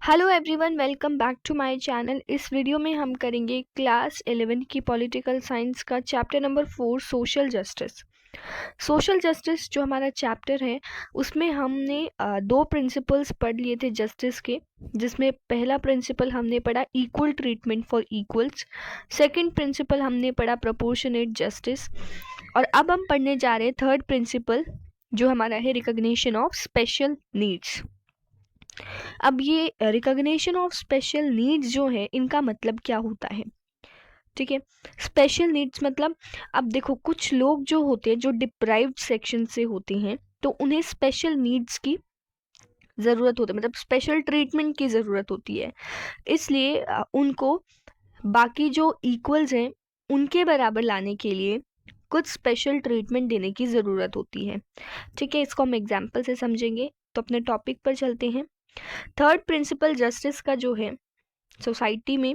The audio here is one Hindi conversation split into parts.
Hello everyone, welcome back to my channel. इस वीडियो में हम करेंगे क्लास 11 की पॉलिटिकल साइंस का chapter number 4 social justice. Social justice जो हमारा चैप्टर है उसमें हमने दो प्रिंसिपल्स पढ़ लिए थे जस्टिस के, जिसमें पहला प्रिंसिपल हमने पढ़ा equal treatment for equals, second principle हमने पढ़ा प्रोपोर्शनेट जस्टिस, और अब हम पढ़ने जा रहे हैं थर्ड प्रिंसिपल जो हमारा है रिकॉग्निशन ऑफ स्पेशल नीड्स। अब ये रिकॉग्निशन ऑफ स्पेशल नीड्स जो है इनका मतलब क्या होता है, ठीक है। स्पेशल नीड्स मतलब, अब देखो कुछ लोग जो होते हैं जो डिप्राइव्ड सेक्शन से होते हैं तो उन्हें स्पेशल नीड्स की ज़रूरत होती है, मतलब स्पेशल ट्रीटमेंट की ज़रूरत होती है। इसलिए उनको बाकी जो इक्वल्स हैं उनके बराबर लाने के लिए कुछ स्पेशल ट्रीटमेंट देने की ज़रूरत होती है, ठीक है। इसको हम एग्जाम्पल से समझेंगे। तो अपने टॉपिक पर चलते हैं। थर्ड प्रिंसिपल जस्टिस का जो है सोसाइटी में,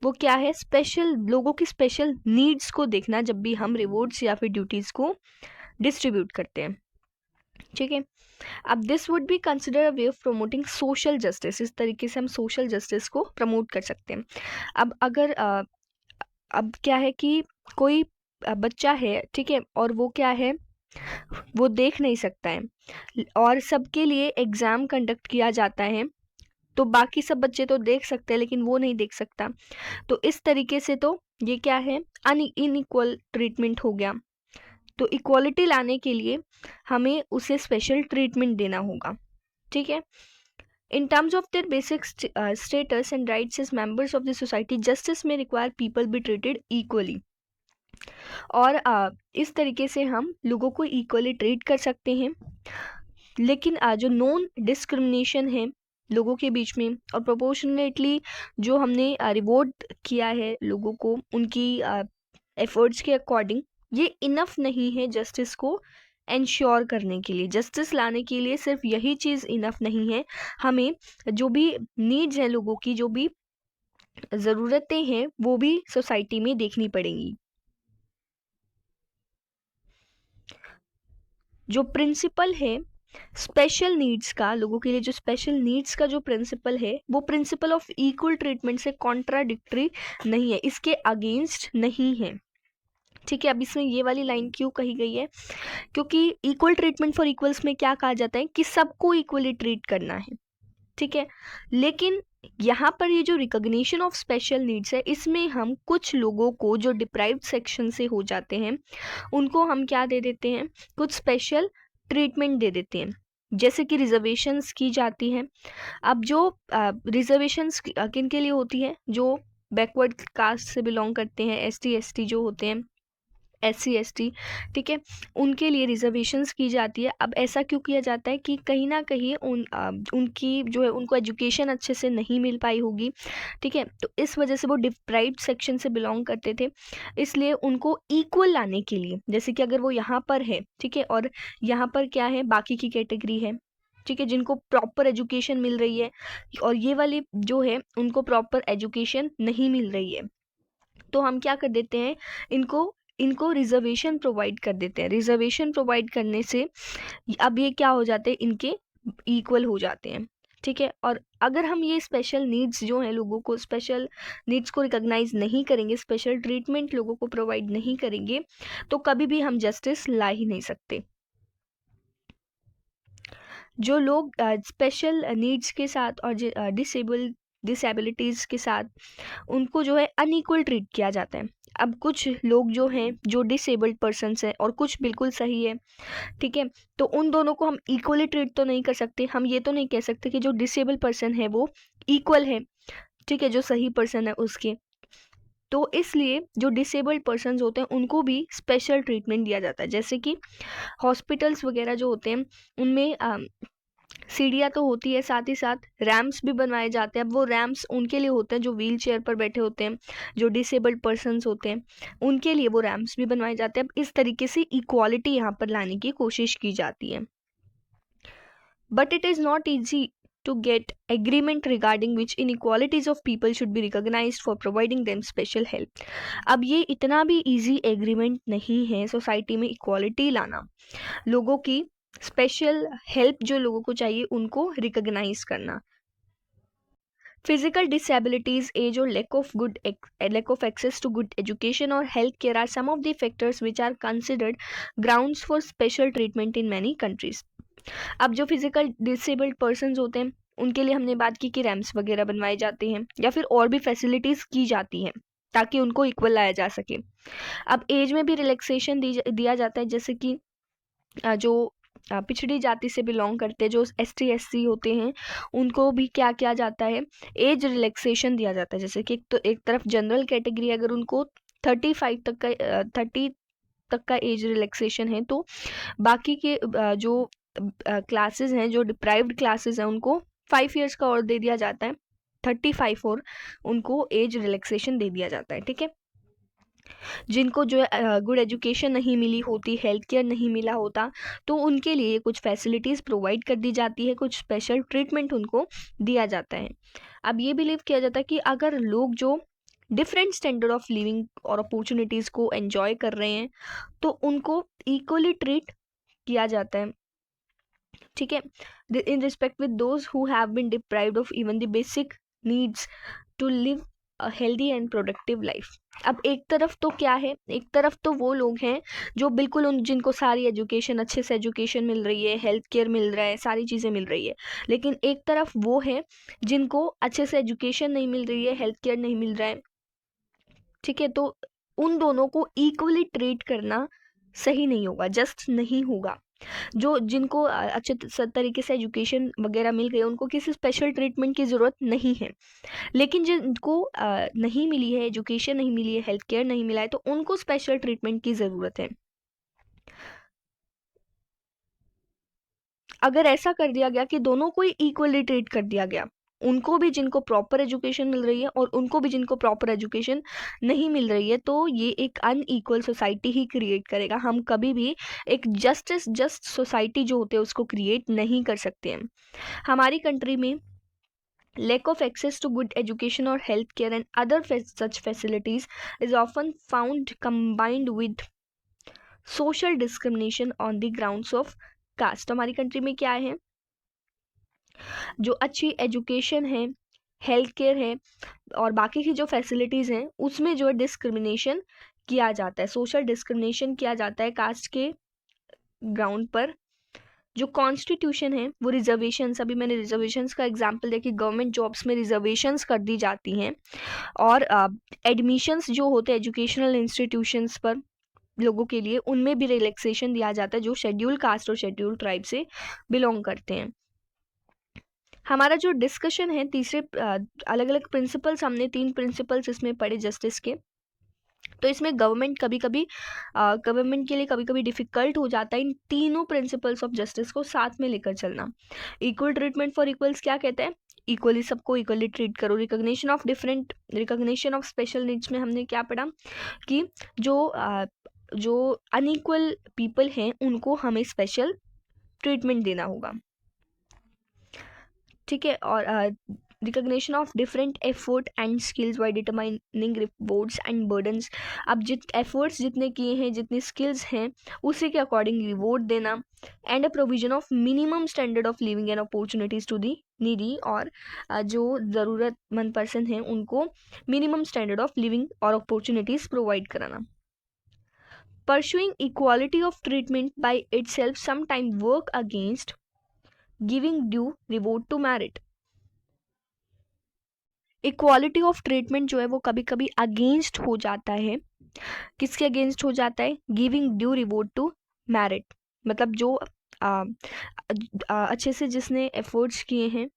वो क्या है, स्पेशल लोगों की स्पेशल नीड्स को देखना जब भी हम रिवॉर्ड्स या फिर ड्यूटीज को डिस्ट्रीब्यूट करते हैं, ठीक है। अब this would be consider a way of promoting social justice. इस तरीके से हम सोशल जस्टिस को प्रमोट कर सकते हैं। अब अगर अब क्या है कि कोई बच्चा है, ठीक है, और वो क्या है, वो देख नहीं सकता है और सबके लिए एग्ज़ाम कंडक्ट किया जाता है, तो बाकी सब बच्चे तो देख सकते हैं लेकिन वो नहीं देख सकता। तो इस तरीके से तो ये क्या है, अनइक्वल ट्रीटमेंट हो गया। तो इक्वालिटी लाने के लिए हमें उसे स्पेशल ट्रीटमेंट देना होगा, ठीक है। In terms of their basic status and rights as members of the society, justice may require people be treated equally. और इस तरीके से हम लोगों को इक्वली ट्रीट कर सकते हैं। लेकिन जो नॉन डिस्क्रिमिनेशन है लोगों के बीच में और प्रोपोर्शनेटली जो हमने रिवॉर्ड किया है लोगों को उनकी एफर्ट्स के अकॉर्डिंग, ये इनफ नहीं है जस्टिस को एंश्योर करने के लिए। जस्टिस लाने के लिए सिर्फ यही चीज़ इनफ नहीं है, हमें जो भी नीड्स हैं लोगों की, जो भी ज़रूरतें हैं वो भी सोसाइटी में देखनी पड़ेंगी। जो प्रिंसिपल है स्पेशल नीड्स का, लोगों के लिए जो स्पेशल नीड्स का जो प्रिंसिपल है वो प्रिंसिपल ऑफ इक्वल ट्रीटमेंट से कॉन्ट्राडिक्टरी नहीं है, इसके अगेंस्ट नहीं है, ठीक है। अब इसमें ये वाली लाइन क्यों कही गई है, क्योंकि इक्वल ट्रीटमेंट फॉर इक्वल्स में क्या कहा जाता है कि सबको इक्वली ट्रीट करना है, ठीक है। लेकिन यहाँ पर ये जो रिकॉग्निशन ऑफ स्पेशल नीड्स है इसमें हम कुछ लोगों को जो डिप्राइव्ड सेक्शन से हो जाते हैं उनको हम क्या दे देते हैं, कुछ स्पेशल ट्रीटमेंट दे देते हैं, जैसे कि रिजर्वेशंस की जाती हैं। अब जो रिजर्वेशंस किन के लिए होती है, जो बैकवर्ड कास्ट से बिलोंग करते हैं, एसटी एसटी जो होते हैं, एससी एसटी, ठीक है, उनके लिए रिजर्वेशंस की जाती है। अब ऐसा क्यों किया जाता है कि कहीं ना कहीं उनकी जो है उनको एजुकेशन अच्छे से नहीं मिल पाई होगी, ठीक है। तो इस वजह से वो डिप्राइव्ड सेक्शन से बिलोंग करते थे, इसलिए उनको इक्वल लाने के लिए, जैसे कि अगर वो यहाँ पर है, ठीक है, और यहाँ पर क्या है, बाकी की कैटेगरी है, ठीक है, जिनको प्रॉपर एजुकेशन मिल रही है, और ये वाली जो है उनको प्रॉपर एजुकेशन नहीं मिल रही है, तो हम क्या कर देते हैं, इनको इनको रिजर्वेशन प्रोवाइड कर देते हैं। रिजर्वेशन प्रोवाइड करने से अब ये क्या हो जाते हैं, इनके इक्वल हो जाते हैं, ठीक है। और अगर हम ये स्पेशल नीड्स जो हैं, लोगों को स्पेशल नीड्स को रिकॉग्नाइज नहीं करेंगे, स्पेशल ट्रीटमेंट लोगों को प्रोवाइड नहीं करेंगे, तो कभी भी हम जस्टिस ला ही नहीं सकते। जो लोग स्पेशल नीड्स के साथ और डिसेबिलिटीज़ के साथ, उनको जो है अनइक्वल ट्रीट किया जाता है। अब कुछ लोग जो हैं जो डिसेबल्ड पर्सन्स हैं और कुछ बिल्कुल सही है, ठीक है, तो उन दोनों को हम इक्वली ट्रीट तो नहीं कर सकते। हम ये तो नहीं कह सकते कि जो डिसेबल पर्सन है वो इक्वल है, ठीक है, जो सही पर्सन है उसके। तो इसलिए जो डिसेबल्ड पर्सन्स होते हैं उनको भी स्पेशल ट्रीटमेंट दिया जाता है, जैसे कि हॉस्पिटल्स वगैरह जो होते हैं उनमें सीढ़ियाँ तो होती है, साथ ही साथ रैम्प्स भी बनवाए जाते हैं। अब वो रैम्प्स उनके लिए होते हैं जो व्हील चेयर पर बैठे होते हैं, जो डिसेबल्ड पर्सन्स होते हैं, उनके लिए वो रैम्प्स भी बनवाए जाते हैं। अब इस तरीके से इक्वालिटी यहाँ पर लाने की कोशिश की जाती है। But it is not easy to get agreement regarding which inequalities of people should be recognized for providing them special help. अब ये इतना भी easy agreement नहीं है सोसाइटी में इक्वालिटी लाना, लोगों की स्पेशल हेल्प जो लोगों को चाहिए उनको रिकॉग्नाइज करना। Physical disabilities, age, or lack of access to good education or health care are some of the factors which are considered grounds for special treatment in many countries. अब जो फिजिकल डिसेबल्ड पर्सन्स होते हैं उनके लिए हमने बात की कि रैम्प्स वगैरह बनवाए जाते हैं या फिर और भी फैसिलिटीज़ की जाती हैं ताकि उनको इक्वल लाया जा सके। अब एज में भी रिलैक्सेशन दिया जाता है, जैसे कि जो पिछड़ी जाति से बिलोंग करते हैं, जो ST SC होते हैं, उनको भी क्या किया जाता है, एज रिलैक्सेशन दिया जाता है। जैसे कि एक तरफ जनरल कैटेगरी, अगर उनको 35 तक का 30 तक का एज रिलैक्सेशन है, तो बाकी के जो क्लासेस हैं, जो डिप्राइव्ड क्लासेस हैं, उनको 5 ईयर्स का और दे दिया जाता है, 35 और उनको एज रिलैक्सेशन दे दिया जाता है। ठीक है, जिनको जो गुड एजुकेशन नहीं मिली होती, हेल्थ केयर नहीं मिला होता, तो उनके लिए कुछ फैसिलिटीज़ प्रोवाइड कर दी जाती है, कुछ स्पेशल ट्रीटमेंट उनको दिया जाता है। अब ये बिलीव किया जाता है कि अगर लोग जो डिफरेंट स्टैंडर्ड ऑफ लिविंग और अपॉर्चुनिटीज़ को एंजॉय कर रहे हैं, तो उनको इक्वली ट्रीट किया जाता है। ठीक है, in respect with those who have been deprived of even the basic needs to live a healthy and productive life. अब एक तरफ तो क्या है, एक तरफ तो वो लोग हैं जो बिल्कुल जिनको सारी एजुकेशन, अच्छे से एजुकेशन मिल रही है, हेल्थ केयर मिल रहा है, सारी चीज़ें मिल रही है, लेकिन एक तरफ वो है जिनको अच्छे से एजुकेशन नहीं मिल रही है, हेल्थ केयर नहीं मिल रहा है। ठीक है, तो उन दोनों को इक्वली ट्रीट करना सही नहीं होगा, जस्ट नहीं होगा। जो जिनको अच्छे तरीके से एजुकेशन वगैरह मिल गई है, उनको किसी स्पेशल ट्रीटमेंट की ज़रूरत नहीं है, लेकिन जिनको नहीं मिली है, एजुकेशन नहीं मिली है, हेल्थ केयर नहीं मिला है, तो उनको स्पेशल ट्रीटमेंट की ज़रूरत है। अगर ऐसा कर दिया गया कि दोनों को ही इक्वली ट्रीट कर दिया गया, उनको भी जिनको प्रॉपर एजुकेशन मिल रही है और उनको भी जिनको प्रॉपर एजुकेशन नहीं मिल रही है, तो ये एक अनइक्वल सोसाइटी ही क्रिएट करेगा। हम कभी भी एक जस्ट सोसाइटी जो होते हैं उसको क्रिएट नहीं कर सकते हैं। हमारी कंट्री में lack of access to good education or health care and other such facilities is often found combined with social discrimination on the grounds of caste। हमारी कंट्री में क्या है, जो अच्छी एजुकेशन है, हेल्थ केयर है और बाकी की जो फैसिलिटीज़ हैं, उसमें जो है डिस्क्रिमिनेशन किया जाता है, सोशल डिस्क्रिमिनेशन किया जाता है कास्ट के ग्राउंड पर। जो कॉन्स्टिट्यूशन है वो रिजर्वेशंस, अभी मैंने रिजर्वेशंस का एग्जांपल दिया कि गवर्नमेंट जॉब्स में रिजर्वेशंस कर दी जाती हैं, और एडमिशंस जो होते हैं एजुकेशनल इंस्टीट्यूशंस पर लोगों के लिए, उनमें भी रिलैक्सेशन दिया जाता है जो शेड्यूल कास्ट और शेड्यूल ट्राइब से बिलोंग करते हैं। हमारा जो डिस्कशन है, तीसरे अलग अलग प्रिंसिपल्स, हमने 3 प्रिंसिपल्स इसमें पढ़े जस्टिस के। तो इसमें गवर्नमेंट के लिए कभी कभी डिफ़िकल्ट हो जाता है इन तीनों प्रिंसिपल्स ऑफ जस्टिस को साथ में लेकर चलना। इक्वल ट्रीटमेंट फॉर इक्वल्स क्या कहते हैं, इक्वली सबको इक्वली ट्रीट करो। रिकॉग्निशन ऑफ स्पेशल नीड्स में हमने क्या पढ़ा कि जो अनइक्वल पीपल हैं उनको हमें स्पेशल ट्रीटमेंट देना होगा। ठीक है, और recognition of different effort and skills by determining rewards and burdens. अब एफर्ट्स जितने किए हैं, जितनी स्किल्स हैं, उसी के अकॉर्डिंग रिवॉर्ड देना। And a provision of minimum standard of living and opportunities to the needy, और जो ज़रूरतमंद पर्सन हैं उनको मिनिमम स्टैंडर्ड ऑफ लिविंग और अपॉर्चुनिटीज़ प्रोवाइड कराना। Pursuing equality of treatment by itself sometime work against giving due reward to merit. Equality of treatment जो है वो कभी कभी अगेंस्ट हो जाता है। किसके अगेंस्ट हो जाता है, giving due reward to merit, मतलब जो अच्छे से जिसने एफर्ट्स किए हैं,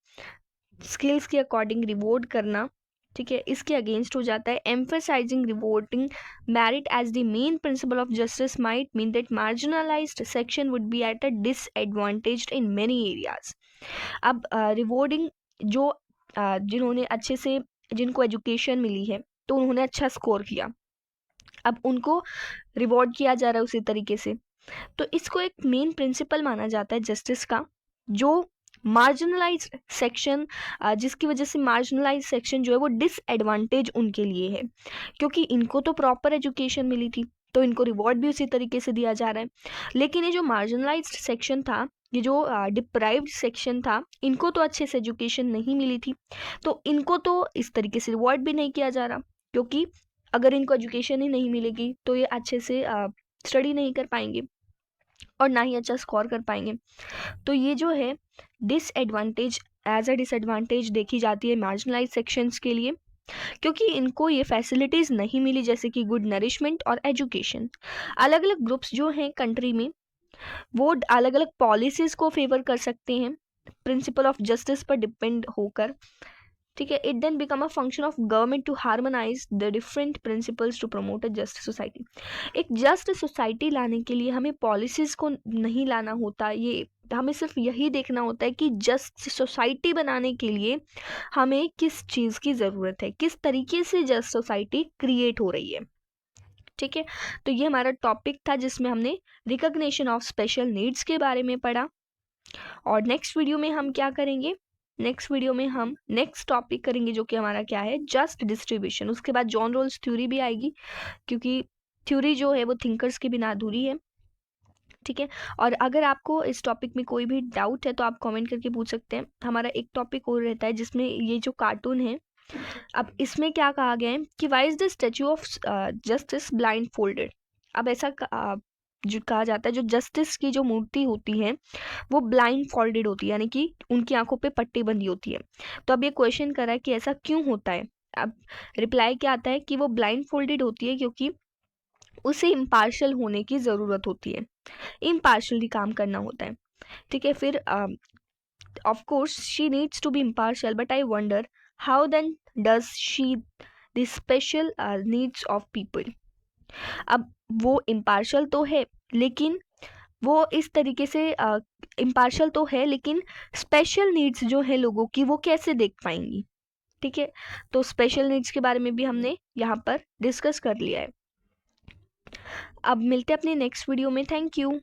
स्किल्स के अकॉर्डिंग रिवॉर्ड करना, ठीक है, इसके अगेंस्ट हो जाता है। Emphasising rewarding merit as the main principle of justice might mean that marginalised section would be at a disadvantage in many areas. अब रिवॉर्डिंग जो जिन्होंने अच्छे से, जिनको एजुकेशन मिली है, तो उन्होंने अच्छा स्कोर किया, अब उनको रिवॉर्ड किया जा रहा है उसी तरीके से, तो इसको एक मेन प्रिंसिपल माना जाता है जस्टिस का। जो मार्जिनलाइज सेक्शन, जिसकी वजह से मार्जिनलाइज सेक्शन जो है वो डिसएडवांटेज उनके लिए है, क्योंकि इनको तो प्रॉपर एजुकेशन मिली थी, तो इनको रिवॉर्ड भी उसी तरीके से दिया जा रहा है। लेकिन ये जो मार्जिनलाइज्ड सेक्शन था, ये जो डिप्राइव्ड सेक्शन था, इनको तो अच्छे से एजुकेशन नहीं मिली थी, तो इनको तो इस तरीके से रिवॉर्ड भी नहीं किया जा रहा, क्योंकि अगर इनको एजुकेशन ही नहीं मिलेगी तो ये अच्छे से स्टडी नहीं कर पाएंगे और ना ही अच्छा स्कोर कर पाएंगे। तो ये जो है डिसएडवांटेज, एज अ डिसएडवांटेज देखी जाती है मार्जिनलाइज सेक्शंस के लिए, क्योंकि इनको ये फैसिलिटीज़ नहीं मिली जैसे कि गुड नरिशमेंट और एजुकेशन। अलग अलग ग्रुप्स जो हैं कंट्री में, वो अलग अलग पॉलिसीज़ को फेवर कर सकते हैं प्रिंसिपल ऑफ जस्टिस पर डिपेंड होकर। ठीक है, it then become a function of government to harmonise the different principles to promote a just society. एक जस्ट सोसाइटी लाने के लिए हमें पॉलिसीज़ को नहीं लाना होता, ये हमें सिर्फ यही देखना होता है कि जस्ट सोसाइटी बनाने के लिए हमें किस चीज़ की ज़रूरत है, किस तरीके से जस्ट सोसाइटी क्रिएट हो रही है। ठीक है, तो ये हमारा टॉपिक था जिसमें हमने रिकग्निशन ऑफ स्पेशल नीड्स के बारे में पढ़ा। और नेक्स्ट वीडियो में हम क्या करेंगे, नेक्स्ट वीडियो में हम नेक्स्ट टॉपिक करेंगे जो कि हमारा क्या है, जस्ट डिस्ट्रीब्यूशन। उसके बाद जॉन रोल्स थ्योरी भी आएगी, क्योंकि थ्योरी जो है वो थिंकर्स के बिना अधूरी है। ठीक है, और अगर आपको इस टॉपिक में कोई भी डाउट है तो आप कमेंट करके पूछ सकते हैं। हमारा एक टॉपिक और रहता है जिसमें ये जो कार्टून है, अब इसमें क्या कहा गया है कि why is the statue of justice blind folded. अब ऐसा जो कहा जाता है, जो जस्टिस की जो मूर्ति होती है वो ब्लाइंड फोल्डेड होती है, यानी कि उनकी आंखों पे पट्टी बंधी होती है। तो अब ये क्वेश्चन कर रहा है कि ऐसा क्यों होता है। अब रिप्लाई क्या आता है कि वो ब्लाइंड फोल्डेड होती है क्योंकि उसे इम्पार्शल होने की ज़रूरत होती है, इम्पार्शली काम करना होता है। ठीक है, फिर of course she needs to be impartial, but I wonder how then does she the special needs of people. अब वो इम्पार्शल तो है, लेकिन वो इस तरीके से इम्पार्शल तो है, लेकिन स्पेशल नीड्स जो है लोगों की वो कैसे देख पाएंगी। ठीक है, तो स्पेशल नीड्स के बारे में भी हमने यहाँ पर डिस्कस कर लिया है। अब मिलते हैं अपने नेक्स्ट वीडियो में। Thank you.